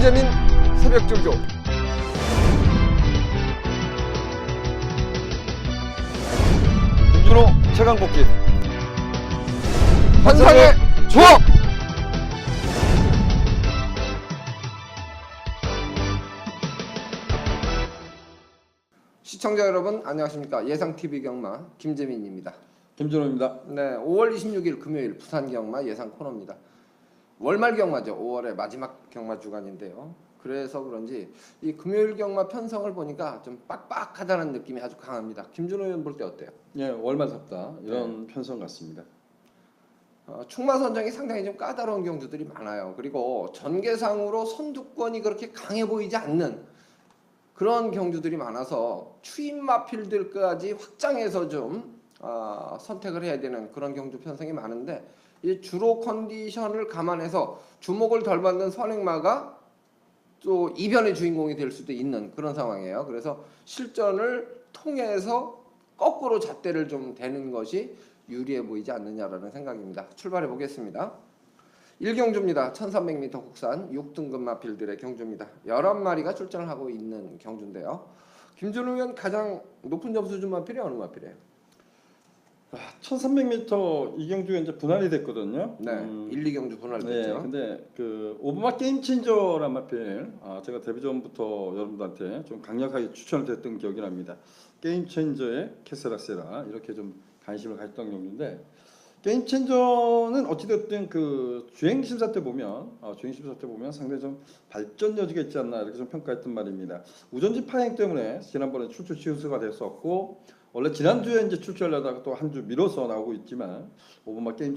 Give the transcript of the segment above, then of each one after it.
김재민 새벽조교. 김준호 최강복기. 환상의 조합. 시청자 여러분 안녕하십니까. 예상TV 경마 김재민입니다. 김준호입니다. 네, 5월 26일 금요일 부산 경마 예상 코너입니다. 월말 경마죠. 5월의 마지막 경마 주간인데요. 그래서 그런지 이 금요일 경마 편성을 보니까 좀 빡빡하다는 느낌이 아주 강합니다. 김준호 의원 볼 때 어때요? 예, 월말 삽다 이런 편성 같습니다. 충마 선정이 상당히 좀 까다로운 경주들이 많아요. 그리고 전개상으로 선두권이 그렇게 강해 보이지 않는 그런 경주들이 많아서 추임 마필들까지 확장해서 좀 선택을 해야 되는 그런 경주 편성이 많은데, 이 주로 컨디션을 감안해서 주목을 덜 받는 선행마가 또 이변의 주인공이 될 수도 있는 그런 상황이에요. 그래서 실전을 통해서 거꾸로 잣대를 좀 대는 것이 유리해 보이지 않느냐라는 생각입니다. 출발해 보겠습니다. 1경주입니다. 1300m 국산 6등급 마필들의 경주입니다. 11마리가 출전을 하고 있는 경주인데요. 김준호 의원 가장 높은 점수 준 마필이 어느 마필이에요? 1300m 이 경주가 이제 분할이 됐거든요. 네, 1, 2경주 분할됐죠. 네, 근데 그 오버마 게임 체인저란 마필, 제가 데뷔 전부터 여러분들한테 좀 강력하게 추천을 드렸던 기억이 납니다. 게임 체인저의 캐세라세라 이렇게 좀 관심을 가졌던 경주인데, 게임 체인저는 어찌됐든 그 주행 심사 때 보면 상당히 좀 발전 여지가 있지 않나 이렇게 좀 평가했던 말입니다. 우전지 파행 때문에 지난번에 출출 취소가 됐었고, 원래 지난주에 이제 출출하려다가 또 한 주 미뤄서 나오고 있지만, 오버마 게임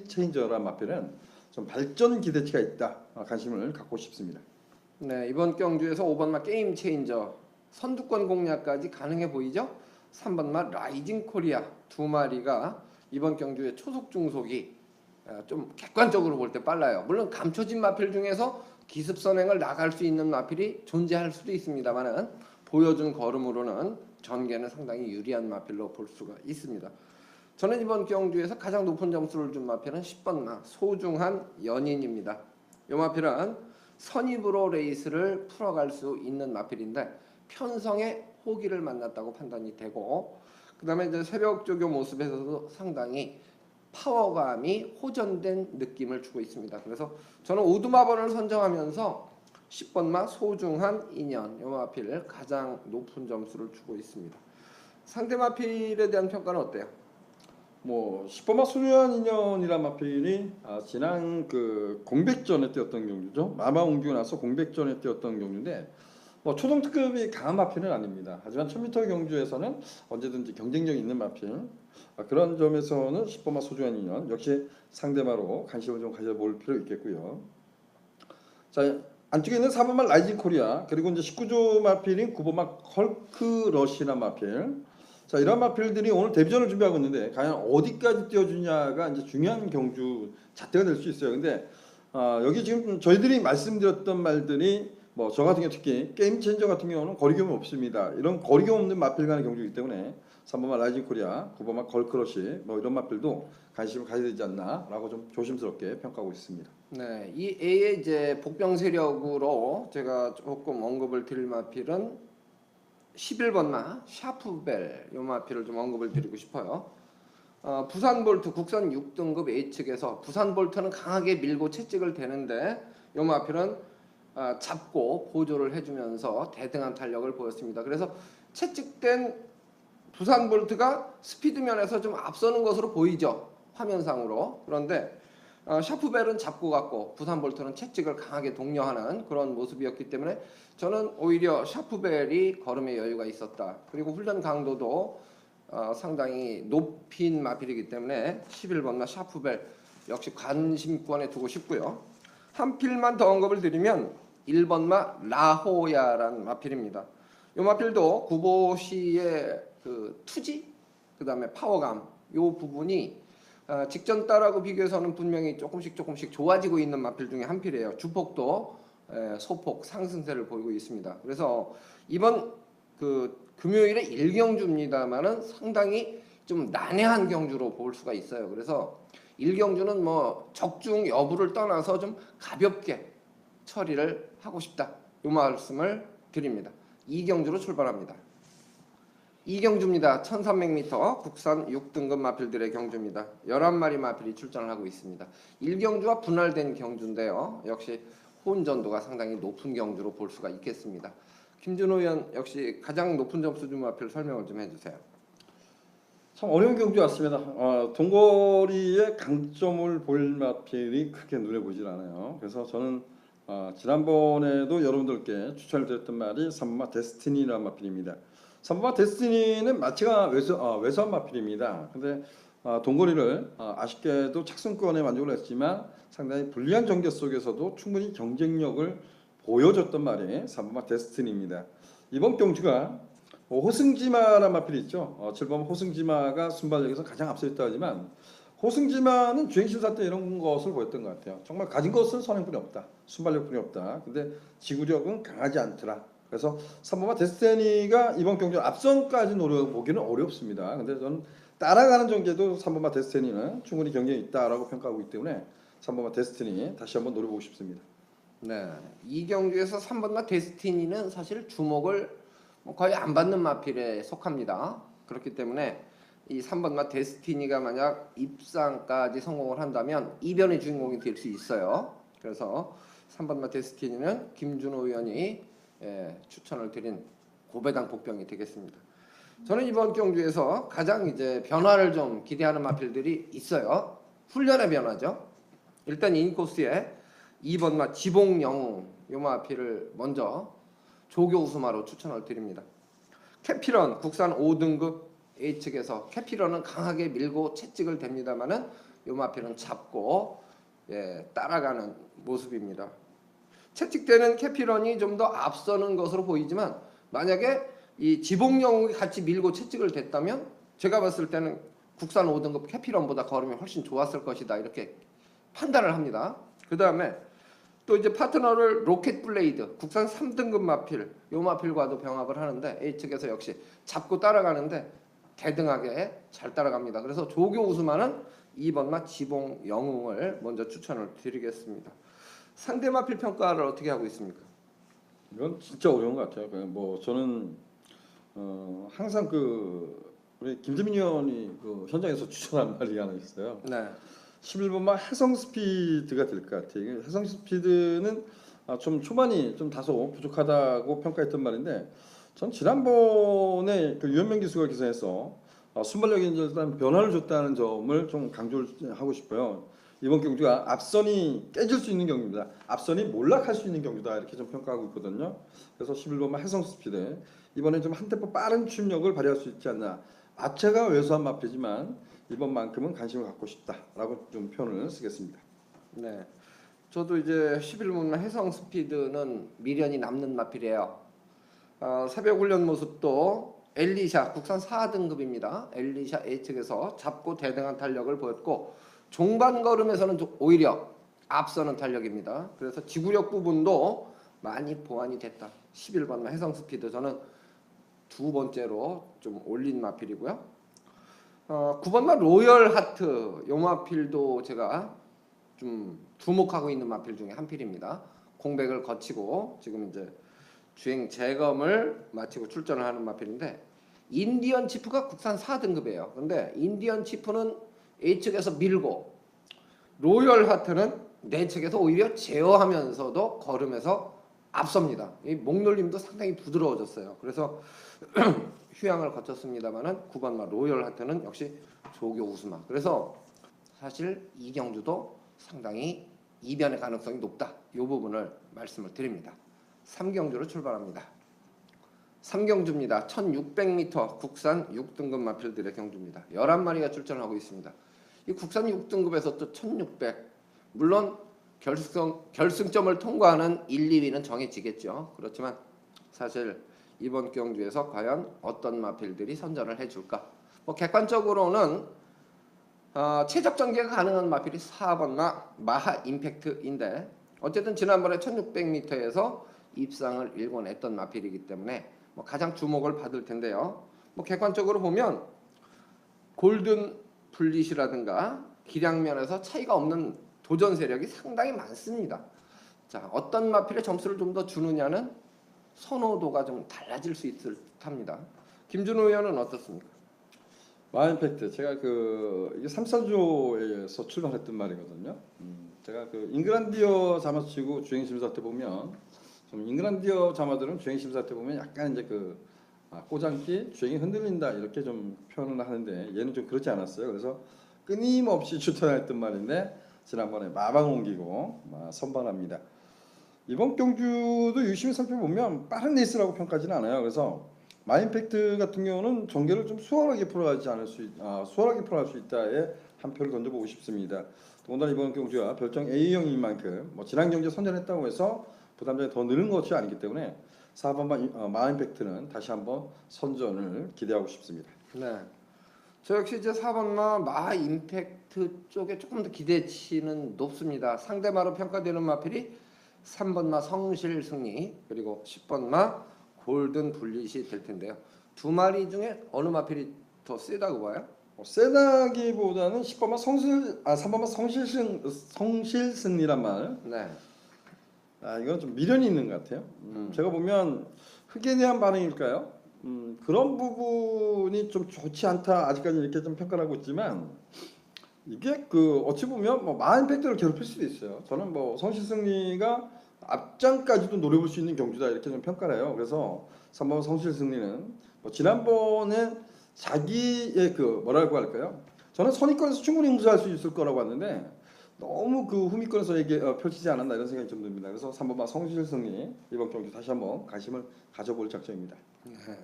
체인저란 마필은 좀 발전 기대치가 있다, 관심을 갖고 싶습니다. 네, 이번 경주에서 5번마 게임 체인저 선두권 공략까지 가능해 보이죠? 3번마 라이징 코리아 두 마리가 이번 경주의 초속 중속이 좀 객관적으로 볼 때 빨라요. 물론 감춰진 마필 중에서 기습 선행을 나갈 수 있는 마필이 존재할 수도 있습니다만은 보여준 걸음으로는 전개는 상당히 유리한 마필로 볼 수가 있습니다. 저는 이번 경주에서 가장 높은 점수를 준 마필은 10번마 소중한 연인입니다. 이 마필은 선입으로 레이스를 풀어갈 수 있는 마필인데 편성의 호기를 만났다고 판단이 되고, 그 다음에 이제 새벽조교 모습에서도 상당히 파워감이 호전된 느낌을 주고 있습니다. 그래서 저는 오두마번을 선정하면서 10번마 소중한 인연 이 마필을 가장 높은 점수를 주고 있습니다. 상대 마필에 대한 평가는 어때요? 뭐 10번마 소중한 인연이란 마필이 지난 그 공백전에 뛰었던 경주죠. 마마 옮기고 나서 공백전에 뛰었던 경주인데, 뭐 초등특급이 강한 마필은 아닙니다. 하지만 1000m 경주에서는 언제든지 경쟁력 있는 마필, 그런 점에서는 10번마 소중한 인연 역시 상대마로 관심을 좀 가져볼 필요 있겠고요. 자, 안쪽에 있는 4번마 라이징 코리아, 그리고 이제 19조 마필인 9번마 헐크 러시나 마필. 자, 이런 마필들이 오늘 데뷔전을 준비하고 있는데 과연 어디까지 뛰어주냐가 이제 중요한 경주 잣대가 될 수 있어요. 근데 여기 지금 저희들이 말씀드렸던 말들이 뭐 저 같은 경우 특히 게임 체인저 같은 경우는 거리겸이 없습니다. 이런 거리겸 없는 마필 간의 경주이기 때문에 3번마 라이징 코리아, 9번마 걸크러시 뭐 이런 마필도 관심을 가져야 되지 않나라고 좀 조심스럽게 평가하고 있습니다. 네, 이 A의 이제 복병 세력으로 제가 조금 언급을 드릴 마필은 11번마 샤프벨 이 마필을 좀 언급을 드리고 싶어요. 부산볼트 국선 6등급 A측에서 부산볼트는 강하게 밀고 채찍을 대는데 이 마필은 잡고 보조를 해주면서 대등한 탄력을 보였습니다. 그래서 채찍된 부산볼트가 스피드 면에서 좀 앞서는 것으로 보이죠, 화면상으로. 그런데 샤프벨은 잡고 갔고 부산볼트는 채찍을 강하게 독려하는 그런 모습이었기 때문에 저는 오히려 샤프벨이 걸음에 여유가 있었다. 그리고 훈련 강도도 상당히 높인 마필이기 때문에 11번마 샤프벨 역시 관심권에 두고 싶고요. 한 필만 더 언급을 드리면 1번마 라호야라는 마필입니다. 이 마필도 구보시의 그 투지, 그 다음에 파워감 이 부분이 직전 달하고 비교해서는 분명히 조금씩 좋아지고 있는 마필 중에 한 필이에요. 주폭도 소폭 상승세를 보이고 있습니다. 그래서 이번 그 금요일에 1경주입니다만은 상당히 좀 난해한 경주로 볼 수가 있어요. 그래서 1경주는 뭐 적중 여부를 떠나서 좀 가볍게 처리를 하고 싶다. 이 말씀을 드립니다. 이경주로 출발합니다. 이경주입니다. 1300m 국산 6등급 마필들의 경주입니다. 11마리 마필이 출전을 하고 있습니다. 1경주와 분할된 경주인데요. 역시 혼전도가 상당히 높은 경주로 볼 수가 있겠습니다. 김준호 의원 역시 가장 높은 점수 준 마필 설명을 좀 해주세요. 참 어려운 경주였습니다. 동거리의 강점을 볼 마필이 크게 눈에 보질 않아요. 그래서 저는 지난번에도 여러분들께 추천을 드렸던 말이 3번마 데스티니라는 마필입니다. 3번마 데스티니는 마치가 외소한 마필입니다. 근데 동거리를 아쉽게도 착승권에 만족을 했지만 상당히 불리한 전개 속에서도 충분히 경쟁력을 보여줬던 말이 3번마 데스티니입니다. 이번 경주가 호승지마라는 마필이 있죠. 7번 호승지마가 순발력에서 가장 앞서 있다 하지만 호승지마는 주행심사 때 이런 것을 보였던 것 같아요. 정말 가진 것은 선행뿐이 없다. 순발력뿐이 없다. 근데 지구력은 강하지 않더라. 그래서 3번마 데스티니가 이번 경주 앞선까지 노려보기는 어렵습니다. 근데 저는 따라가는 전개도 3번마 데스티니는 충분히 경쟁이 있다라고 평가하고 있기 때문에 3번마 데스티니 다시 한번 노려보고 싶습니다. 네, 이 경주에서 3번마 데스티니는 사실 주목을 거의 안 받는 마필에 속합니다. 그렇기 때문에 이 3번마 데스티니가 만약 입상까지 성공을 한다면 이변의 주인공이 될 수 있어요. 그래서 3번마 데스티니는 김준호 의원이 추천을 드린 고배당 복병이 되겠습니다. 저는 이번 경주에서 가장 이제 변화를 좀 기대하는 마필들이 있어요. 훈련의 변화죠. 일단 인코스에 2번마 지봉영웅 요 마필을 먼저 조교 우수마로 추천을 드립니다. 캐피런 국산 5등급 A측에서 캐피런은 강하게 밀고 채찍을 댑니다만은 요 마필은 잡고 따라가는 모습입니다. 채찍대는 캐피런이 좀 더 앞서는 것으로 보이지만 만약에 이 지봉영웅이 같이 밀고 채찍을 댔다면 제가 봤을 때는 국산 5등급 캐피런보다 걸음이 훨씬 좋았을 것이다 이렇게 판단을 합니다. 그 다음에 또 이제 파트너를 로켓 블레이드 국산 3등급 마필 요 마필과도 병합을 하는데 A측에서 역시 잡고 따라가는데 대등하게 잘 따라갑니다. 그래서 조교 우수마는 2번마 지봉 영웅을 먼저 추천을 드리겠습니다. 상대 마필 평가를 어떻게 하고 있습니까? 이건 진짜 어려운 것 같아요. 뭐 저는 항상 우리 김재민 의원이 현장에서 추천한 말이 하나 있어요. 네. 11번마 해성 스피드가 될 것 같아요. 해성 스피드는 좀 초반이 좀 다소 부족하다고 평가했던 말인데 전 지난번에 유현명 기수가 기사에서 순발력에 일단 변화를 줬다는 점을 좀 강조를 하고 싶어요. 이번 경주가 앞선이 깨질 수 있는 경주입니다. 앞선이 몰락할 수 있는 경주다 이렇게 좀 평가하고 있거든요. 그래서 11번마 해성 스피드 이번에 좀 한 템포 빠른 추임력을 발휘할 수 있지 않나. 마체가 왜소한 마필이지만 이번만큼은 관심을 갖고 싶다라고 좀 표현을 쓰겠습니다. 네, 저도 이제 11번마 해성 스피드는 미련이 남는 마필이에요. 새벽 훈련 모습도 엘리샤 국산 4등급입니다. 엘리샤 A측에서 잡고 대등한 탄력을 보였고 종반 걸음에서는 오히려 앞서는 탄력입니다. 그래서 지구력 부분도 많이 보완이 됐다. 11번마 해성 스피드 저는 두 번째로 좀 올린 마필이고요. 9번마 로열 하트 요 마필도 제가 좀 주목하고 있는 마필 중에 한 필입니다. 공백을 거치고 지금 이제 주행 재검을 마치고 출전을 하는 마필인데 인디언 치프가 국산 4등급이에요. 근데 인디언 치프는 A측에서 밀고 로열 하트는 내 측에서 오히려 제어하면서도 걸음에서 앞섭니다. 이 목놀림도 상당히 부드러워졌어요. 그래서 휴양을 거쳤습니다만은 9번마 로열 하트는 역시 조교 우수마. 그래서 사실 이 경주도 상당히 이변의 가능성이 높다. 이 부분을 말씀을 드립니다. 3경주로 출발합니다. 3경주입니다. 1600m 국산 6등급 마필들의 경주입니다. 11마리가 출전하고 있습니다. 이 국산 6등급에서 또 1600 물론 결승점을 통과하는 1, 2위는 정해지겠죠. 그렇지만 사실 이번 경주에서 과연 어떤 마필들이 선전을 해줄까? 객관적으로는 최적 전개가 가능한 마필이 4번마 마하 임팩트인데 어쨌든 지난번에 1600m에서 입상을 일궈냈던 마필이기 때문에 가장 주목을 받을 텐데요. 객관적으로 보면 골든 블릿이라든가 기량면에서 차이가 없는 도전 세력이 상당히 많습니다. 자, 어떤 마필에 점수를 좀 더 주느냐는 선호도가 좀 달라질 수 있을 듯합니다. 김준호 의원은 어떻습니까? 마인팩트 제가 이게 3사조에서 출발했던 말이거든요. 제가 잉글란디어 자마 치고 주행 심사 때 보면 좀 잉글란디어 자마들은 주행 심사 때 보면 약간 이제 꼬장기 주행이 흔들린다 이렇게 좀 표현을 하는데 얘는 좀 그렇지 않았어요. 그래서 끊임없이 추천했던 말인데 지난번에 마방 옮기고 선방합니다. 이번 경주도 유심히 살펴보면 빠른 레이스라고 평가하지는 않아요. 그래서 마인팩트 같은 경우는 전개를 좀 수월하게 수월하게 풀어갈 수 있다에 한 표를 던져보고 싶습니다. 더군다나 이번 경주가 별정 A형인 만큼 지난 경주에 선전했다고 해서 부담장이 더 늘은 것이 아니기 때문에 4번 마인팩트는 다시 한번 선전을 기대하고 싶습니다. 네. 저 역시 이제 4번마 마임팩트 쪽에 조금 더 기대치는 높습니다. 상대마로 평가되는 마필이 3번마 성실승리 그리고 10번마 골든 불릿이 될 텐데요. 두 마리 중에 어느 마필이 더 세다고 봐요? 세다기보다는 10번마 3번마 성실승리란 말. 네. 이건 좀 미련이 있는 것 같아요. 제가 보면 흙에 대한 반응일까요? 그런 부분이 좀 좋지 않다. 아직까지 이렇게 좀 평가를 하고 있지만 이게 어찌 보면 마인팩트를 괴롭힐 수도 있어요. 저는 성실승리가 앞장까지도 노려볼 수 있는 경주다 이렇게 좀 평가를 해요. 그래서 3번 성실승리는 지난번에 자기의 뭐라고 할까요? 저는 선의권에서 충분히 응수할 수 있을 거라고 봤는데 너무 후미권에서 펼치지 않았나 이런 생각이 좀 듭니다. 그래서 3번마 성실승리 이번 경주 다시 한번 관심을 가져볼 작정입니다. 네.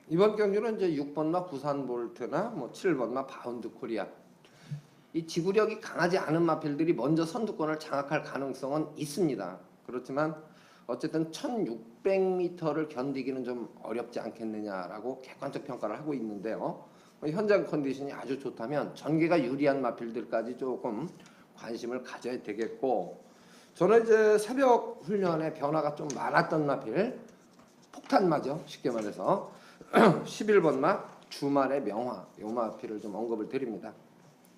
이번 경주는 이제 6번마 부산볼트나 7번마 바운드 코리아 이 지구력이 강하지 않은 마필들이 먼저 선두권을 장악할 가능성은 있습니다. 그렇지만 어쨌든 1600m를 견디기는 좀 어렵지 않겠느냐라고 객관적 평가를 하고 있는데요. 현장 컨디션이 아주 좋다면 전개가 유리한 마필들까지 조금 관심을 가져야 되겠고 저는 이제 새벽 훈련에 변화가 좀 많았던 마필 폭탄마죠. 쉽게 말해서 11번마 주말의 명화 요 마필을 좀 언급을 드립니다.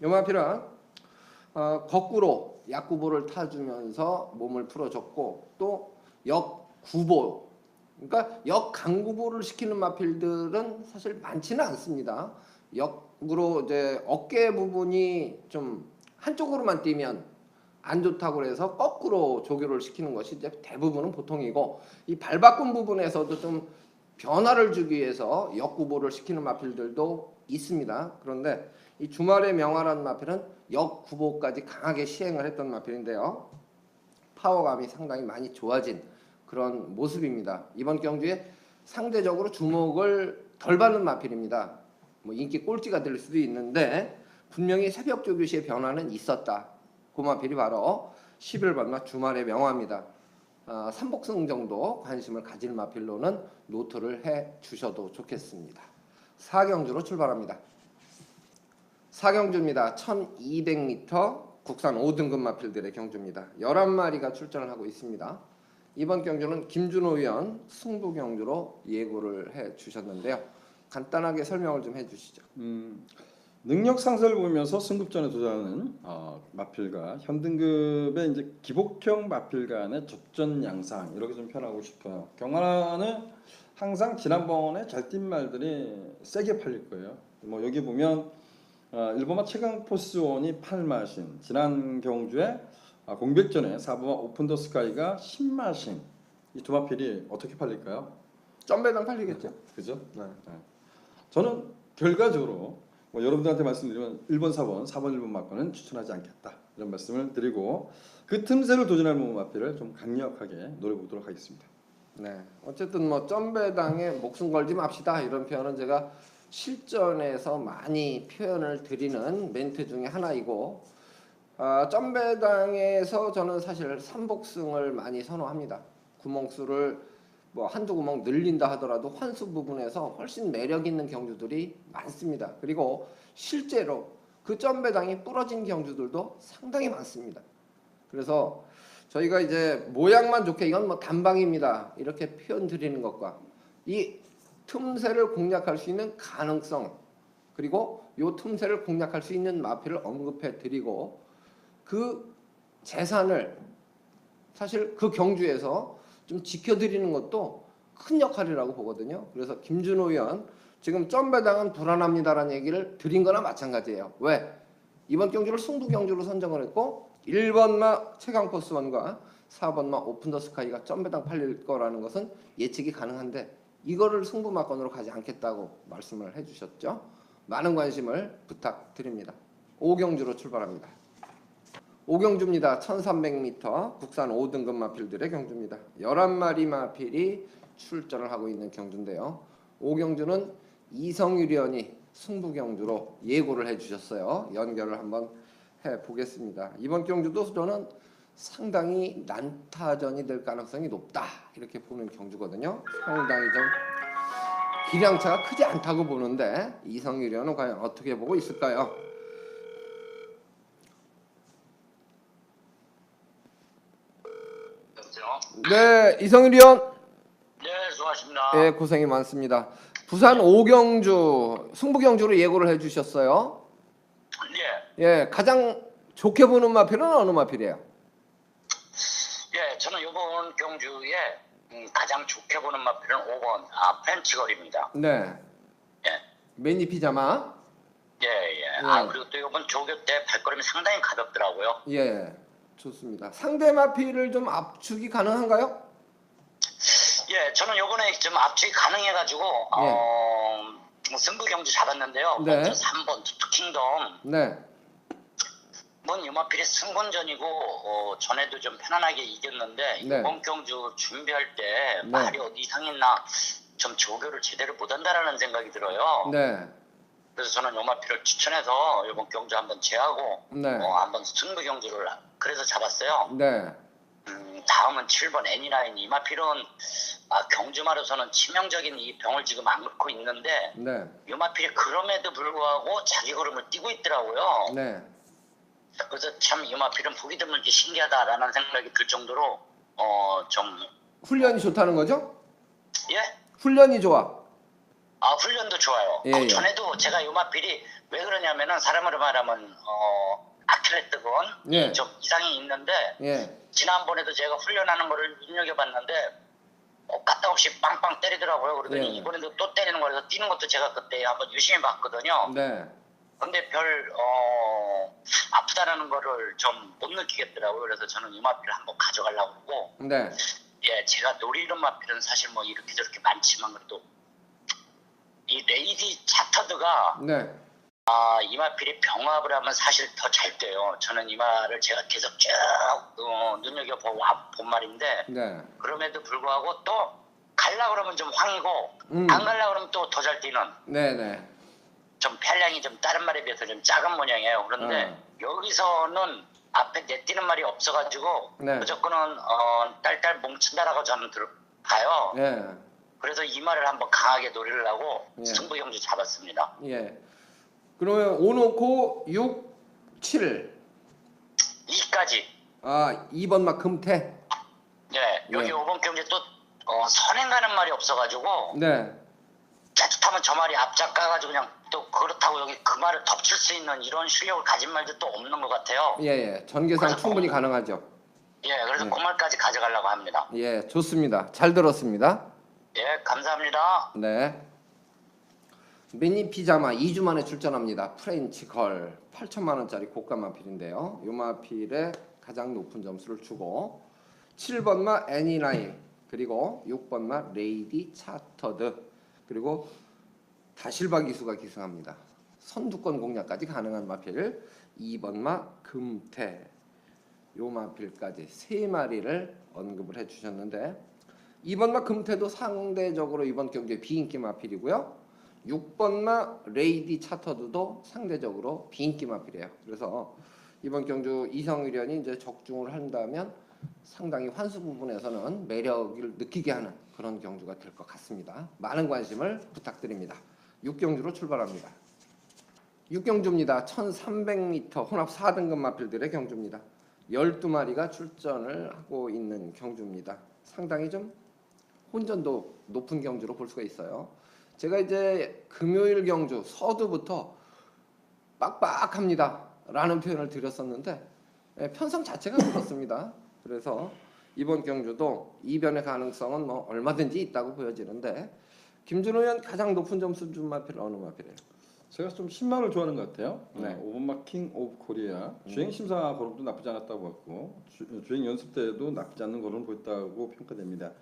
요 마필은 거꾸로 약구보를 타주면서 몸을 풀어줬고 또 역구보 그러니까 역강구보를 시키는 마필들은 사실 많지는 않습니다. 역으로 이제 어깨 부분이 좀 한쪽으로만 뛰면 안 좋다고 해서 거꾸로 조교를 시키는 것이 이제 대부분은 보통이고 이 발바꿈 부분에서도 좀 변화를 주기 위해서 역구보를 시키는 마필들도 있습니다. 그런데 이 주말의 명화라는 마필은 역구보까지 강하게 시행을 했던 마필인데요. 파워감이 상당히 많이 좋아진 그런 모습입니다. 이번 경주에 상대적으로 주목을 덜 받는 마필입니다. 인기 꼴찌가 될 수도 있는데 분명히 새벽 조교 시의 변화는 있었다. 그 마필이 바로 11번마 주말의 명화입니다. 3복승 정도 관심을 가질 마필로는 노트를 해 주셔도 좋겠습니다. 4경주로 출발합니다. 4경주입니다. 1200m 국산 5등급 마필들의 경주입니다. 11마리가 출전을 하고 있습니다. 이번 경주는 김준호 의원 승부 경주로 예고를 해 주셨는데요. 간단하게 설명을 좀 해주시죠. 능력 상세를 보면서 승급전에 도전하는 마필과 현등급의 이제 기복형 마필 간의 접전 양상 이렇게 좀 표현하고 싶어요. 경하나는 항상 지난번에 잘 뛴 말들이 세게 팔릴 거예요. 여기 보면 일본마 최강 포스원이 8마신, 지난 경주에 공백전에 4번마 오픈 더 스카이가 10마신. 이 두 마필이 어떻게 팔릴까요? 점배당 팔리겠죠. 그죠? 네. 저는 결과적으로 여러분들한테 말씀드리면 1번, 4번, 4번, 1번 마커는 추천하지 않겠다 이런 말씀을 드리고 그 틈새를 도전하는 마필을 좀 강력하게 노려보도록 하겠습니다. 네, 어쨌든 점배당에 목숨 걸지 맙시다 이런 표현은 제가 실전에서 많이 표현을 드리는 멘트 중에 하나이고 점배당에서 저는 사실 3복승을 많이 선호합니다. 구멍수를 한두 구멍 늘린다 하더라도 환수 부분에서 훨씬 매력 있는 경주들이 많습니다. 그리고 실제로 그 점배당이 부러진 경주들도 상당히 많습니다. 그래서 저희가 이제 모양만 좋게 이건 단방입니다 이렇게 표현 드리는 것과 이 틈새를 공략할 수 있는 가능성 그리고 이 틈새를 공략할 수 있는 마필을 언급해 드리고 그 재산을 사실 그 경주에서 좀 지켜드리는 것도 큰 역할이라고 보거든요. 그래서 김준호 의원 지금 점배당은 불안합니다라는 얘기를 드린 거나 마찬가지예요. 왜? 이번 경주를 승부 경주로 선정을 했고 1번마 최강포스원과 4번마 오픈 더 스카이가 점배당 팔릴 거라는 것은 예측이 가능한데 이거를 승부마건으로 가지 않겠다고 말씀을 해주셨죠. 많은 관심을 부탁드립니다. 5경주로 출발합니다. 5경주입니다. 1300m 국산 5등급 마필들의 경주입니다. 11마리 마필이 출전을 하고 있는 경주인데요. 5경주는 이성유리 의원이 승부 경주로 예고를 해주셨어요. 연결을 한번 해보겠습니다. 이번 경주도 저는 상당히 난타전이 될 가능성이 높다 이렇게 보는 경주거든요. 상당히 좀 기량차가 크지 않다고 보는데 이성유리 의원은 과연 어떻게 보고 있을까요? 네, 이성유리 의원. 네, 수고하십니다. 네, 고생이 많습니다. 부산 5경주 승부 경주로 예고를 해주셨어요. 예, 예, 가장 좋게 보는 마필은 어느 마필이에요? 예, 저는 이번 경주에 가장 좋게 보는 마필은 5번 펜치걸입니다. 네, 예, 매니 피자마. 예, 예. 그리고 또 이번 조교 때 발걸음이 상당히 가볍더라고요. 예, 좋습니다. 상대 마필을 좀 압축이 가능한가요? 예, 저는 이번에 좀 압축이 가능해가지고 승부 경주 잡았는데요. 네. 먼저 3번 투투킹덤. 네, 뭔 이 마필이 승본전이고 전에도 좀 편안하게 이겼는데 네. 이번 경주 준비할 때 네. 말이 어디 이상했나 좀 조교를 제대로 못한다라는 생각이 들어요. 네, 그래서 저는 요 마필을 추천해서 이번 경주 한번 제하고 네, 한번 승부 경주를 그래서 잡았어요. 네, 다음은 7번 애니라인. 이 마필은 경주마로서는 치명적인 이 병을 지금 앓고 있는데 네, 이 마필이 그럼에도 불구하고 자기 걸음을 뛰고 있더라고요. 네. 그래서 참 이 마필은 보기 드물게 신기하다라는 생각이 들 정도로 좀 훈련이 좋다는 거죠? 예? 훈련이 좋아. 훈련도 좋아요. 예, 예. 전에도 제가 이 마필이 왜 그러냐면은 사람으로 말하면 아킬레트건 예. 좀 이상이 있는데 예, 지난번에도 제가 훈련하는 거를 눈여겨봤는데 까딱없이 빵빵 때리더라고요. 그러더니 예. 이번에도 또 때리는 거라서 뛰는 것도 제가 그때 한번 유심히 봤거든요. 네, 근데 별 아프다라는 거를 좀 못 느끼겠더라고요. 그래서 저는 이 마필을 한번 가져가려고 그러고 네, 예, 제가 노리는 마필은 사실 뭐 이렇게 저렇게 많지만 그래도 이 레이디 차터드가 네, 이 마필이 병합을 하면 사실 더 잘 돼요. 저는 이 말을 제가 계속 쭉 눈여겨본 말인데 네, 그럼에도 불구하고 또 갈라 그러면 좀 황이고 안 갈라 그러면 또 더 잘 뛰는 네, 네, 좀 편량이 좀 다른 말에 비해서 좀 작은 모양이에요. 그런데 여기서는 앞에 내뛰는 말이 없어가지고 네. 무조건은 딸딸 뭉친다라고 저는 봐요. 예, 그래서 이 말을 한번 강하게 노리려고 예. 승부 경주 잡았습니다. 예. 그러면 5 놓고 6, 7. 2까지. 2번마 금태. 네, 여기 예. 5번 경주 또 선행 가는 말이 없어가지고 네, 짜릿하면 저 말이 앞장 까가지고 그냥 또 그렇다고 여기 그 말을 덮칠 수 있는 이런 실력을 가진 말도 또 없는 것 같아요. 예, 예. 전개상 그래서 충분히 가능하죠. 예, 그래서 예. 그 말까지 가져가려고 합니다. 예, 좋습니다. 잘 들었습니다. 예, 감사합니다. 네. 미니 피자마 2주 만에 출전합니다. 프렌치 걸 8천만 원짜리 고가 마필인데요. 이 마필에 가장 높은 점수를 주고 7번마 애니라인 그리고 6번마 레이디 차터드 그리고 다실바 기수가 기승합니다. 선두권 공략까지 가능한 마필 2번마 금태 요 마필까지 3마리를 언급을 해주셨는데 2번마 금태도 상대적으로 이번 경기에 비인기 마필이고요. 6번마 레이디 차터드도 상대적으로 비인기 마필이에요. 그래서 이번 경주 이성유리 의원이 이제 적중을 한다면 상당히 환수 부분에서는 매력을 느끼게 하는 그런 경주가 될 것 같습니다. 많은 관심을 부탁드립니다. 6경주로 출발합니다. 6경주입니다. 1300m 혼합 4등급 마필들의 경주입니다. 12마리가 출전을 하고 있는 경주입니다. 상당히 좀 혼전도 높은 경주로 볼 수가 있어요. 제가 이제 금요일 경주 서두부터 빡빡합니다 라는 표현을 드렸었는데 편성 자체가 그렇습니다. 그래서 이번 경주도 이변의 가능성은 뭐 얼마든지 있다고 보여지는데 김준호 의원 가장 높은 점수 준 마필 어느 마필이에요? 제가 좀 10만을 좋아하는 것 같아요. 네. 5번마 킹 오브 코리아 주행 심사 걸음도 나쁘지 않았다고 봤고 주행 연습 때도 나쁘지 않는 걸음 보였다고 평가됩니다.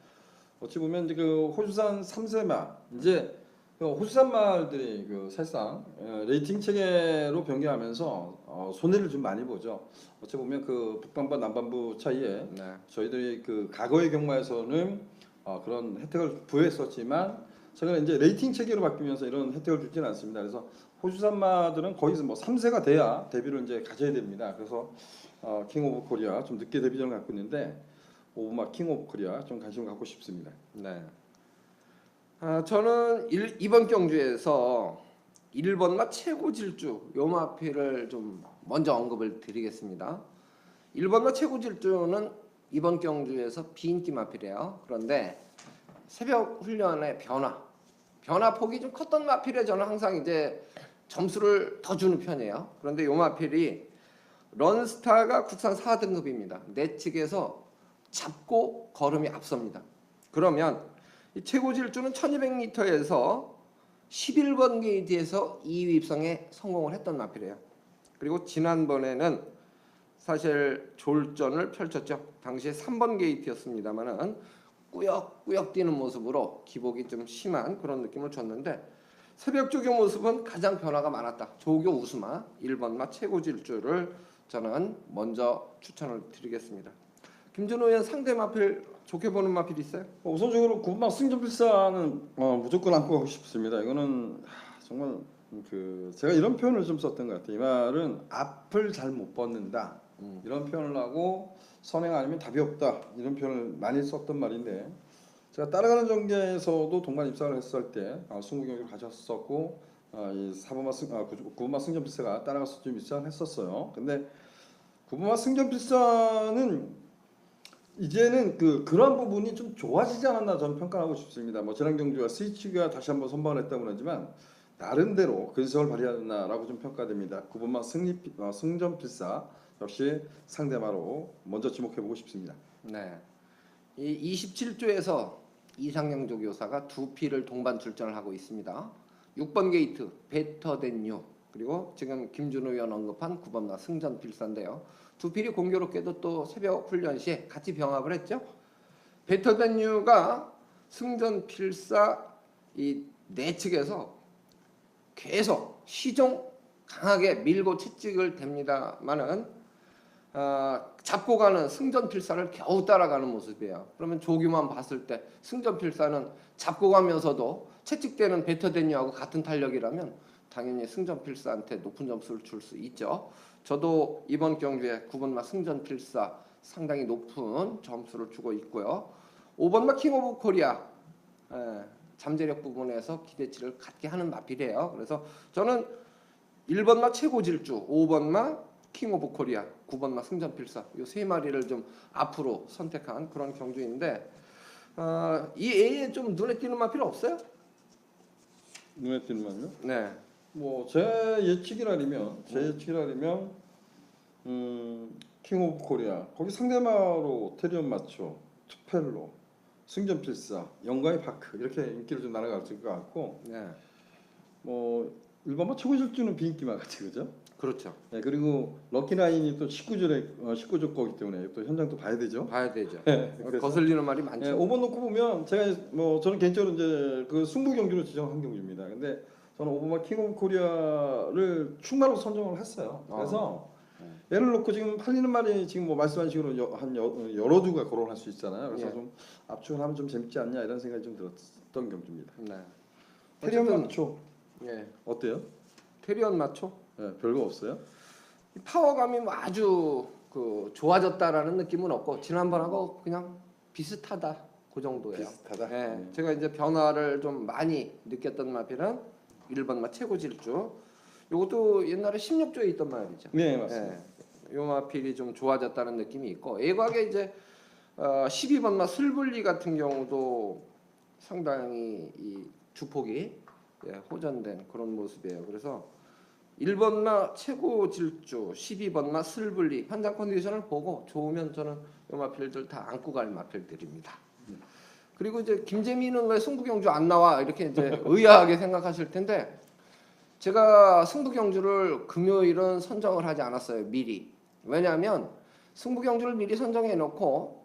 어찌 보면 이제 그 호주산 3세마 이제 그 호주산 말들이 그 사실상 레이팅 체계로 변경하면서 손해를 좀 많이 보죠. 어찌 보면 그 북반부 남반부 차이에 네. 저희들이 그 과거의 경마에서는 그런 혜택을 부여했었지만 최근에 이제 레이팅 체계로 바뀌면서 이런 혜택을 주지는 않습니다. 그래서 호주산마들은 거의 뭐 3세가 돼야 데뷔를 이제 가져야 됩니다. 그래서 킹 오브 코리아 좀 늦게 데뷔전을 갖고 있는데 오브마 킹 오브 코리아 좀 관심을 갖고 싶습니다. 네. 저는 이번 경주에서 1번마 최고 질주 요 마필을 좀 먼저 언급을 드리겠습니다. 1번마 최고 질주는 이번 경주에서 비인기 마필이에요. 그런데 새벽 훈련의 변화 폭이 좀 컸던 마필에 저는 항상 이제 점수를 더 주는 편이에요. 그런데 요 마필이 런스타가 국산 4등급입니다. 내측에서 잡고 걸음이 앞섭니다. 그러면 이 최고 질주는 1200m에서 11번 게이트에서 2위 입성에 성공을 했던 마필이에요. 그리고 지난번에는 사실 졸전을 펼쳤죠. 당시에 3번 게이트였습니다만은 꾸역꾸역 뛰는 모습으로 기복이 좀 심한 그런 느낌을 줬는데 새벽 조교 모습은 가장 변화가 많았다. 조교 우수마 1번마 최고 질주를 저는 먼저 추천을 드리겠습니다. 김준호 의원 상대 마필 좋게 보는 마필 있어요? 우선적으로 9번마 승전필사는 무조건 안고 가고 싶습니다. 이거는 정말 그 제가 이런 표현을 좀 썼던 것 같아요. 이 말은 앞을 잘 못 벗는다 이런 표현을 하고 선행 아니면 답이 없다 이런 표현을 많이 썼던 말인데 제가 따라가는 전개에서도 동반 입상을 했을 때 승부 경기를 가졌었고 이 9번마 승전필사가 따라가서 좀 입상을 했었어요. 근데 9번마 승전필사는 이제는 그런 부분이 좀 좋아지지 않았나 저는 평가하고 싶습니다. 뭐 지난 경주와 스위치가 다시 한번 선방을 했다고 하지만 나름대로 근성을 발휘했나라고 좀 평가됩니다. 9번마 승전필사 역시 상대마로 먼저 지목해보고 싶습니다. 네. 이 27조에서 이상영 조교사가 두 피를 동반 출전을 하고 있습니다. 6번 게이트 베터 댄 유 그리고 지금 김준호 의원 언급한 9번마 승전필사인데요. 두 필이 공교롭게도 또 새벽 훈련 시에 같이 병합을 했죠. 베터 댄 유가 승전필사 이 내측에서 계속 시종 강하게 밀고 채찍을 댑니다만은 잡고 가는 승전필사를 겨우 따라가는 모습이에요. 그러면 조규만 봤을 때 승전필사는 잡고 가면서도 채찍대는 베터데뉴하고 같은 탄력이라면 당연히 승전필사한테 높은 점수를 줄 수 있죠. 저도 이번 경주에 9번마 승전필사 상당히 높은 점수를 주고 있고요. 5번마 킹 오브 코리아 잠재력 부분에서 기대치를 갖게 하는 마필이에요. 그래서 저는 1번마 최고 질주, 5번마 킹 오브 코리아, 9번마 승전필사 이 세 마리를 좀 앞으로 선택한 그런 경주인데 이 A에 좀 눈에 띄는 마필 없어요? 눈에 띄는 말요? 네. 뭐 제 예측이라면 킹 오브 코리아 거기 상대마로 테리온 마초, 투펠로, 승전필사, 영광의 파크 이렇게 인기를 좀 나눠갈 것 같고 네. 뭐 1번마 최고 질주는 비인기마 같이 그죠? 그렇죠. 네, 그리고 럭키나인이 또 19조 거기 때문에 또 현장 또 봐야 되죠. 봐야 되죠. 네, 그래서 거슬리는 말이 많죠. 네, 5번 놓고 보면 제가 뭐 저는 개인적으로 이제 그 승부 경기로 지정한 경기입니다. 근데 저는 5번마 킹 오브 코리아를 충마로 선정을 했어요. 그래서 얘를 놓고 지금 팔리는 말이 지금 뭐 말씀하신 식으로 여러 주가 거론할 수 있잖아요. 그래서 예. 좀 압축을 하면 좀 재밌지 않냐 이런 생각이 좀 들었던 경기입니다. 네. 테리온 어쨌든, 마초 예. 어때요? 테리온 마초 네, 별거 없어요? 이 파워감이 뭐 아주 좋아졌다라는 느낌은 없고 지난번하고 그냥 비슷하다 그 정도예요. 비슷하다. 예, 제가 이제 변화를 좀 많이 느꼈던 마필은 1번마 최고 질주. 이것도 옛날에 16조에 있던 마필이죠. 네, 맞습니다. 예, 요 마필이 좀 좋아졌다는 느낌이 있고 애곽에 이제 12번마 슬불리 같은 경우도 상당히 이 주폭이 호전된 그런 모습이에요. 그래서 1번마 최고 질주, 12번마 슬블리 현장 컨디션을 보고 좋으면 저는 이 마필들 다 안고 갈 마필들입니다. 그리고 이제 김재민은 왜 승부경주 안 나와 이렇게 이제 의아하게 생각하실 텐데 제가 승부경주를 금요일은 선정을 하지 않았어요. 미리. 왜냐하면 승부경주를 미리 선정해 놓고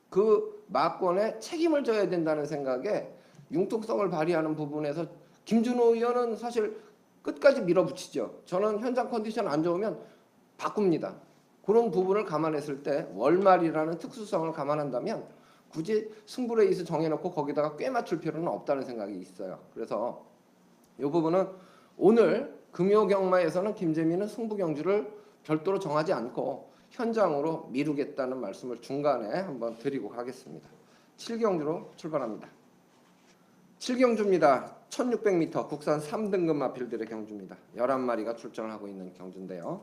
그 마권에 책임을 져야 된다는 생각에 융통성을 발휘하는 부분에서 김준호 의원은 사실 끝까지 밀어붙이죠. 저는 현장 컨디션 안 좋으면 바꿉니다. 그런 부분을 감안했을 때 월말이라는 특수성을 감안한다면 굳이 승부레이스 정해놓고 거기다가 꽤 맞출 필요는 없다는 생각이 있어요. 그래서 이 부분은 오늘 금요경마에서는 김재민은 승부경주를 별도로 정하지 않고 현장으로 미루겠다는 말씀을 중간에 한번 드리고 가겠습니다. 7경주로 출발합니다. 7경주입니다. 1600m 국산 3등급 마필들의 경주입니다. 11마리가 출전을 하고 있는 경주인데요.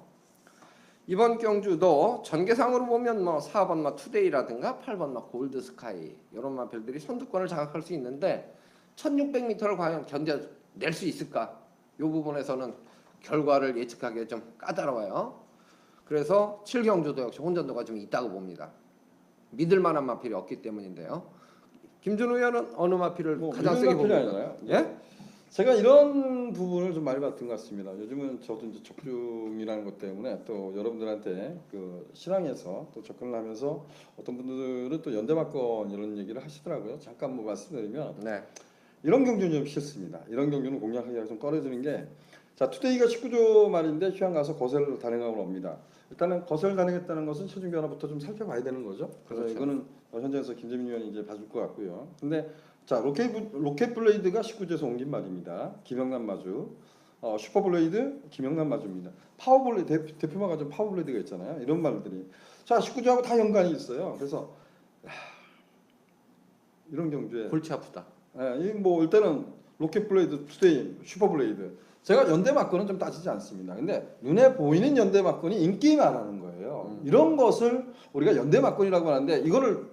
이번 경주도 전개상으로 보면 뭐 4번마 투데이라든가 8번마 골드스카이 이런 마필들이 선두권을 장악할 수 있는데 1600m를 과연 견뎌낼 수 있을까? 이 부분에서는 결과를 예측하기 좀 까다로워요. 그래서 7경주도 역시 혼전도가 좀 있다고 봅니다. 믿을 만한 마필이 없기 때문인데요. 김준호 의원은 어느 마필을 가장 세게 봅니까? 아니나요? 예? 제가 이런 부분을 좀 많이 봤던 것 같습니다. 요즘은 저도 이제 적중이라는 것 때문에 또 여러분들한테 그 실황에서 또 접근을 하면서 어떤 분들은 또 연대마권 이런 얘기를 하시더라고요. 잠깐 뭐 말씀드리면 네. 이런 경주는 좀 싫습니다. 이런 경주는 공략하기가 좀 꺼려지는 게 자 투데이가 19조 말인데 휴양 가서 거세를 단행하고 옵니다. 일단은 거세를 단행했다는 것은 체중 변화부터 좀 살펴봐야 되는 거죠. 그래서 그렇죠. 이거는 현장에서 김재민 의원이 이제 봐줄 것 같고요. 근데 자 로켓 블레이드가 19조에서 옮긴 말입니다. 김영남 마주, 슈퍼 블레이드 김영남 마주입니다. 파워 블레이드 대표마가 좀 파워 블레이드가 있잖아요. 이런 말들이 자 19조하고 다 연관이 있어요. 그래서 이런 경주에 골치 아프다. 뭐 일단은 로켓 블레이드 투데이 슈퍼 블레이드 제가 연대 마건은 좀 따지지 않습니다. 근데 눈에 보이는 연대 마건이 인기 말하는 거예요. 이런 것을 우리가 연대 마건이라고 하는데 이거를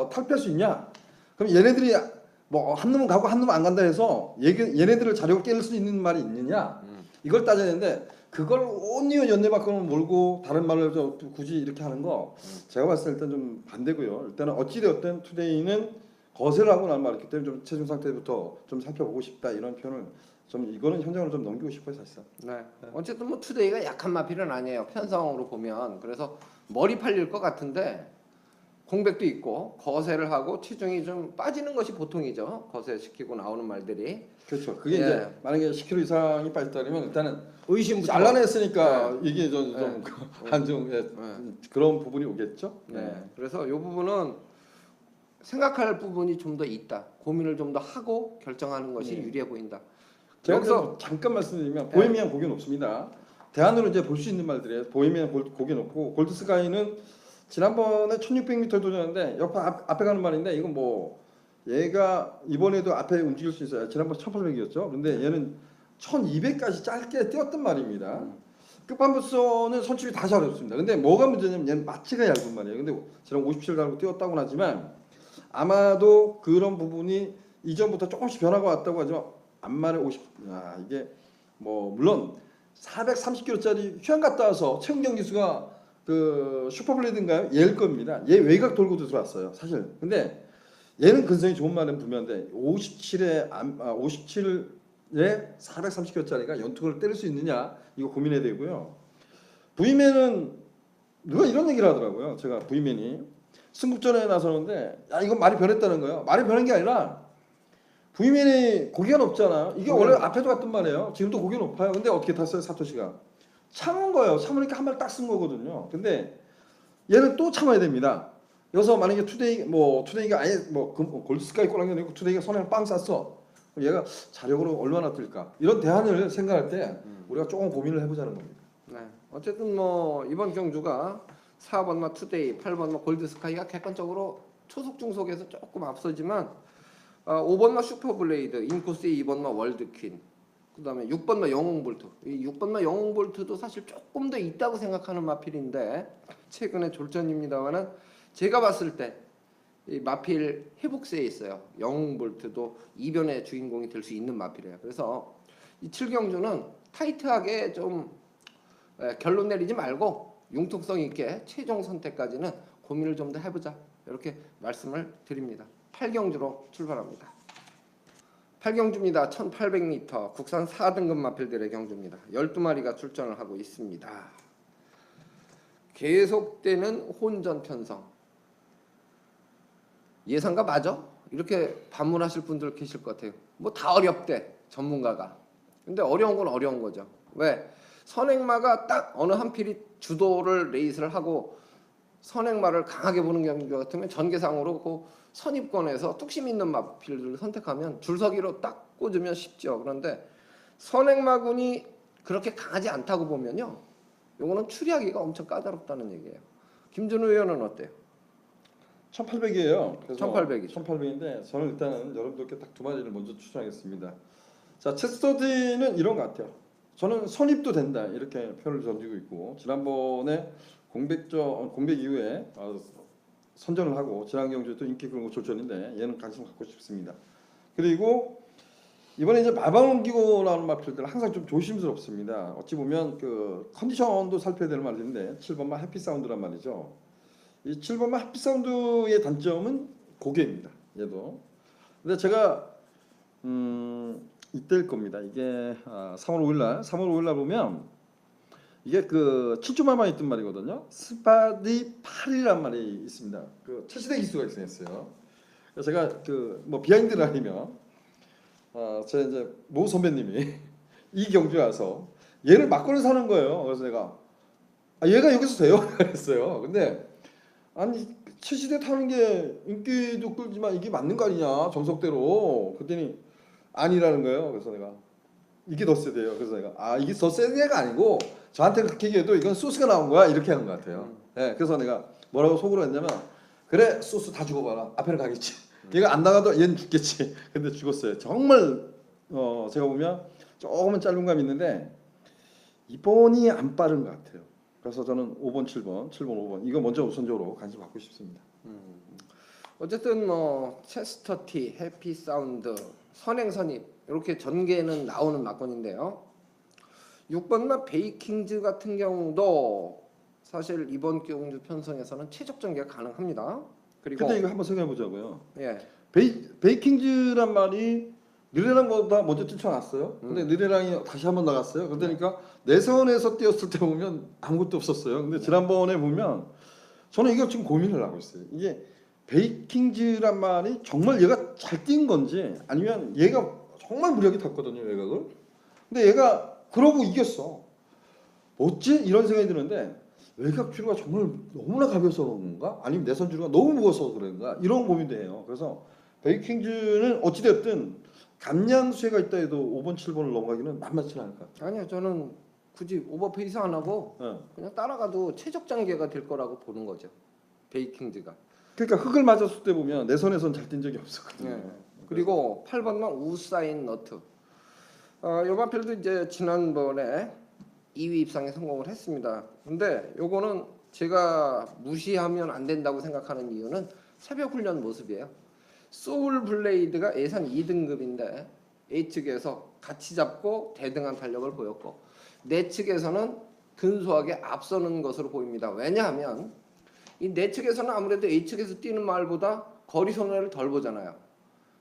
탈피할 수 있냐? 그럼 얘네들이 뭐 한 놈은 가고 한 놈은 안 간다 해서 얘네들을 자력을 깰 수 있는 말이 있느냐? 이걸 따져야 되는데 그걸 온리 연대 마건을 몰고 다른 말을 굳이 이렇게 하는 거 제가 봤을 때 일단 좀 반대고요. 일단은 어찌되었든 투데이는 거세를 하고 난 말이기 때문에 좀 체중 상태부터 좀 살펴보고 싶다 이런 표현을 좀 이거는 현장으로 좀 넘기고 싶어요 사실상. 네. 어쨌든 뭐 투데이가 약한 마필은 아니에요. 편성으로 보면. 그래서 머리 팔릴 것 같은데 공백도 있고 거세를 하고 체중이 좀 빠지는 것이 보통이죠. 거세 시키고 나오는 말들이. 그렇죠. 그게 예. 이제 만약에 10kg 이상이 빠졌다면 일단은 의심부터. 잘라냈으니까 이게 좀 한중 그런 부분이 오겠죠. 네. 그래서 이 부분은 생각할 부분이 좀 더 있다. 고민을 좀 더 하고 결정하는 것이 유리해 보인다. 제가 여기서 잠깐 말씀드리면 보헤미안 고개 높습니다. 대안으로 이제 볼 수 있는 말들이에요. 보헤미안 고개 높고 골드스카이는 지난번에 1600m 도전했는데 옆에 앞에 가는 말인데 이건 뭐 얘가 이번에도 앞에 움직일 수 있어요. 지난번 1800이었죠. 근데 얘는 1200까지 짧게 뛰었단 말입니다. 끝판부서는 선출이 다 잘했습니다. 근데 뭐가 문제냐면 얘는 마치가 얇은 말이에요. 근데 지난 57 달고 뛰었다고는 하지만 아마도 그런 부분이 이전부터 조금씩 변화가 왔다고 하지만 앞말에 50. 이게 뭐 물론 430kg짜리 휴양 갔다 와서 체중 경기수가 그 슈퍼블레이드인가요? 얘일 겁니다. 얘 외곽 돌고도 들어왔어요. 사실. 근데 얘는 근성이 좋은 말은 분명한데 57에 430kg짜리가 연투를 때릴 수 있느냐 이거 고민해야 되고요. 부이맨은 누가 이런 얘기를 하더라고요. 제가 부이맨이 승급전에 나서는데 야 이건 말이 변했다는 거예요. 말이 변한 게 아니라 부이맨이 고기가 높잖아요. 이게 원래 앞에도 갔던 말이에요. 지금도 고기가 높아요. 근데 어떻게 탔어요 사토시가? 참은 거예요. 참으니까 한 발 딱 쓴 거거든요. 근데 얘는 또 참아야 됩니다. 여기서 만약에 투데이가 아예 뭐 골드스카이 꼬랑이 아니고 투데이가 손에 빵 쐈어. 얘가 자력으로 얼마나 뜰까? 이런 대안을 생각할 때 우리가 조금 고민을 해보자는 겁니다. 네. 어쨌든 뭐 이번 경주가 4번마 투데이, 8번마 골드스카이가 객관적으로 초속 중속에서 조금 앞서지만 5번마 슈퍼블레이드, 인코스의 2번마 월드퀸, 그다음에 6번마 영웅볼트. 이 6번마 영웅볼트도 사실 조금 더 있다고 생각하는 마필인데 최근에 졸전입니다만은 제가 봤을 때 이 마필 회복세에 있어요. 영웅볼트도 이변의 주인공이 될 수 있는 마필이에요. 그래서 이 7경주는 타이트하게 좀 결론 내리지 말고 융통성 있게 최종 선택까지는 고민을 좀 더 해보자 이렇게 말씀을 드립니다. 8경주로 출발합니다. 8경주입니다. 1800m 국산 4등급 마필들의 경주입니다. 12마리가 출전을 하고 있습니다. 계속되는 혼전 편성. 예상가 맞아? 이렇게 반문하실 분들 계실 것 같아요. 뭐 다 어렵대 전문가가. 근데 어려운 건 어려운 거죠. 왜? 선행마가 딱 어느 한 필이 주도를 레이스를 하고 선행마를 강하게 보는 경주 같으면 전개상으로 그 선입권에서 뚝심 있는 마필들을 선택하면 줄서기로 딱 꽂으면 쉽죠. 그런데 선행마군이 그렇게 강하지 않다고 보면요, 요거는 추리하기가 엄청 까다롭다는 얘기예요. 김준우 의원은 어때요? 1800이에요. 1800 이죠. 1800인데 저는 일단은 여러분들께 딱 두 마리를 먼저 추천하겠습니다. 자, 체스터디는 이런 것 같아요. 저는 선입도 된다 이렇게 표현을 던지고 있고, 지난번에 공백 이후에 선전을 하고 지난 경주에도 인기 그런 거 졸전인데 얘는 관심 갖고 싶습니다. 그리고 이번에 이제 마방 옮기고 나오는 마필들 항상 좀 조심스럽습니다. 어찌 보면 그 컨디션도 살펴야 될 말인데 7번마 해피사운드란 말이죠. 이 7번마 해피사운드의 단점은 고개입니다. 얘도. 근데 제가 이때일 겁니다. 이게 3월 5일날 보면 이게 그 7주마만 있던 말이거든요. 스파디 8이란 말이 있습니다. 그 최시대 기수가 생겼어요. 그래서 제가 그 뭐 비하인드를 아니면 제 이제 모 선배님이 이 경주에 와서 얘를 막고는 사는 거예요. 그래서 내가 얘가 여기서 돼요? 그랬어요. 근데 아니 최시대 타는 게 인기도 끌지만 이게 맞는 거 아니냐 정석대로. 그랬더니 아니라는 거예요. 그래서 내가 이게 더 세대요. 그래서 내가 이게 더 센 애가 아니고 저한테 그렇게 얘기해도 이건 소스가 나온 거야 이렇게 하는 것 같아요. 네, 그래서 내가 뭐라고 속으로 했냐면 그래 소스 다 죽어봐라 앞에는 가겠지. 얘가 안 나가도 얘는 죽겠지. 근데 죽었어요. 정말 제가 보면 조금은 짧은 감이 있는데 이번이 안 빠른 것 같아요. 그래서 저는 5번, 7번, 5번 이거 먼저 우선적으로 관심 갖고 싶습니다. 어쨌든 뭐 체스터티, 해피사운드, 선행선입 이렇게 전개는 나오는 막건인데요. 6번마 베이킹즈 같은 경우도 사실 이번 경주 편성에서는 최적 전개가 가능합니다. 그리고 근데 이거 한번 생각해 보자고요. 예. 베이킹즈란 말이 느레랑보다 먼저 뛰쳐났어요. 근데 느레랑이 다시 한번 나갔어요. 그러니까 내선에서 뛰었을 때 보면 아무것도 없었어요. 근데 지난번에 보면 저는 이거 지금 고민을 하고 있어요. 이게 베이킹즈란 말이 정말 얘가 잘 뛴 건지 아니면 얘가 정말 무력이 탔거든요, 외곽을. 근데 얘가 그러고 이겼어. 어찌 이런 생각이 드는데 외곽 주류가 정말 너무나 가벼워서 그런 건가? 아니면 내선 주류가 너무 무거워서 그런가? 이런 고민도 해요. 그래서 베이킹즈는 어찌됐든 감량수혜가 있다 해도 5번, 7번을 넘어가기는 만만치 않을 것 같아요. 아니요, 저는 굳이 오버페이스 안 하고 네. 그냥 따라가도 최적 전개가 될 거라고 보는 거죠. 베이킹즈가. 그러니까 흙을 맞았을 때 보면 내선에선 잘 뛴 적이 없었거든요. 네. 그리고 8번만 우사인 너트. 요마필도 이제 지난번에 2위 입상에 성공을 했습니다. 근데 요거는 제가 무시하면 안 된다고 생각하는 이유는 새벽 훈련 모습이에요. 소울 블레이드가 예산 2등급인데 A측에서 같이 잡고 대등한 탄력을 보였고 내 측에서는 근소하게 앞서는 것으로 보입니다. 왜냐하면 이 내 측에서는 아무래도 A측에서 뛰는 말보다 거리 손해를 덜 보잖아요.